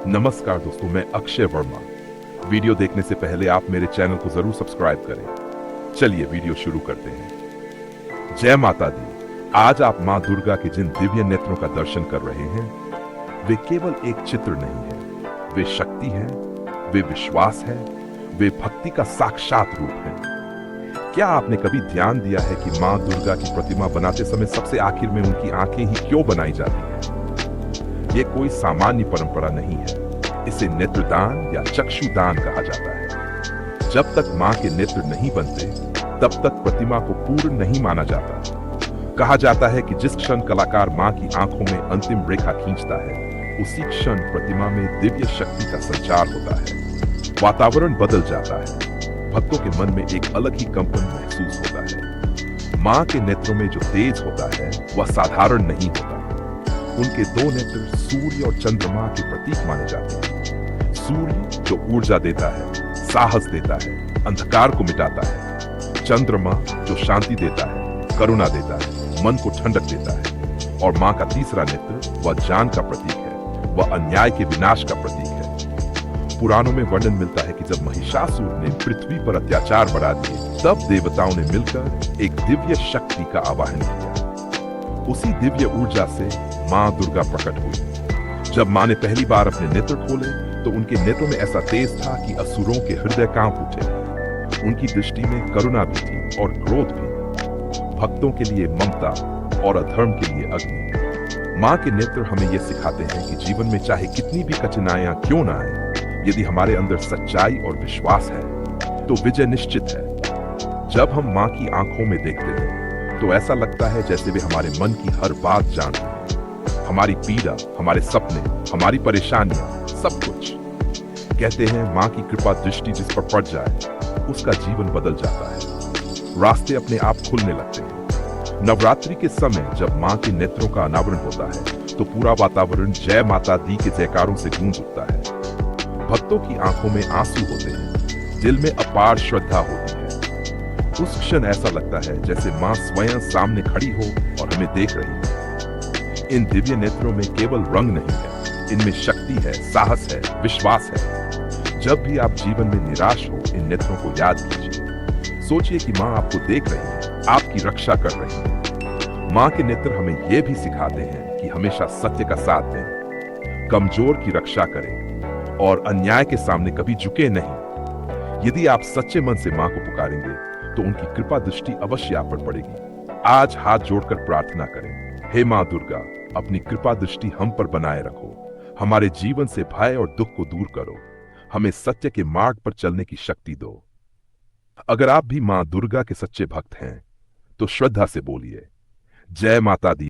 नमस्कार दोस्तों, मैं अक्षय वर्मा। वीडियो देखने से पहले आप मेरे चैनल को जरूर सब्सक्राइब करें। चलिए वीडियो शुरू करते हैं। जय माता दी। आज आप मां दुर्गा के जिन दिव्य नेत्रों का दर्शन कर रहे हैं, वे केवल एक चित्र नहीं है, वे शक्ति है, वे विश्वास है, वे भक्ति का साक्षात रूप है। क्या आपने कभी ध्यान दिया है कि मां दुर्गा की प्रतिमा बनाते समय सबसे आखिर में उनकी आंखें ही क्यों बनाई जाती हैं? ये कोई सामान्य परंपरा नहीं है, इसे नेत्रदान या चक्षुदान कहा जाता है। जब तक मां के नेत्र नहीं बनते, तब तक प्रतिमा को पूर्ण नहीं माना जाता। कहा जाता है कि जिस क्षण कलाकार मां की आंखों में अंतिम रेखा खींचता है, उसी क्षण प्रतिमा में दिव्य शक्ति का संचार होता है। वातावरण बदल जाता है, भक्तों के मन में एक अलग ही कंपन महसूस होता है। मां के नेत्रों में जो तेज होता है, वह साधारण नहीं होता। उनके दो नेत्र सूर्य और चंद्रमा के प्रतीक माने जाते हैं। सूर्य जो ऊर्जा देता है, साहस देता है, अंधकार को मिटाता है। चंद्रमा जो शांति देता है, करुणा देता है, मन को ठंडक देता है। और मां का तीसरा नेत्र वह जान का प्रतीक है, वह अन्याय के विनाश का प्रतीक है। पुराणों में वर्णन मिलता है कि जब महिषासुर ने पृथ्वी पर अत्याचार बढ़ा दिए, तब देवताओं ने मिलकर एक दिव्य शक्ति का आवाहन किया। उसी दिव्य ऊर्जा से मां दुर्गा प्रकट हुई। जब मां ने पहली बार अपने नेत्र खोले, तो उनके नेत्रों में ऐसा तेज था कि असुरों के हृदय कांप उठे। उनकी दृष्टि में करुणा भी थी और क्रोध भी, भक्तों के लिए ममता और अधर्म के लिए अग्नि। मां के नेत्र हमें यह सिखाते हैं कि जीवन में चाहे कितनी भी कठिनाइयां क्यों ना आए, यदि हमारे अंदर सच्चाई और विश्वास है, तो विजय निश्चित है। जब हम मां की आंखों में देखते हैं, तो ऐसा लगता है जैसे वे हमारे मन की हर बात जानते हैं। हमारी पीड़ा, हमारे सपने, हमारी परेशानियां, सब कुछ। कहते हैं मां की कृपा दृष्टि जिस पर पड़ जाए, उसका जीवन बदल जाता है। रास्ते अपने आप खुलने लगते हैं। नवरात्रि के समय जब मां के नेत्रों का अनावरण होता है, तो पूरा वातावरण जय माता दी के जयकारों से गूंज उठता है। भक्तों की आंखों में आंसू होते हैं, दिल में अपार श्रद्धा होती है। उस क्षण ऐसा लगता है जैसे मां स्वयं सामने खड़ी हो और हमें देख रही है। इन दिव्य नेत्रों में केवल रंग नहीं है, इनमें शक्ति है, साहस है, विश्वास है। जब भी आप जीवन में निराश हो, इन नेत्रों को याद कीजिए। सोचिए कि मां आपको देख रही है, आपकी रक्षा कर रही है। मां के नेत्र हमें यह भी सिखाते हैं कि हमेशा सत्य का साथ दें, कमजोर की रक्षा करें और अन्याय के सामने कभी झुके नहीं। यदि आप सच्चे मन से मां को पुकारेंगे, तो उनकी कृपा दृष्टि अवश्य आप पर पड़ेगी। आज हाथ जोड़कर प्रार्थना करें, हे मां दुर्गा, अपनी कृपा दृष्टि हम पर बनाए रखो। हमारे जीवन से भय और दुख को दूर करो। हमें सत्य के मार्ग पर चलने की शक्ति दो। अगर आप भी मां दुर्गा के सच्चे भक्त हैं, तो श्रद्धा से बोलिए, जय माता दी।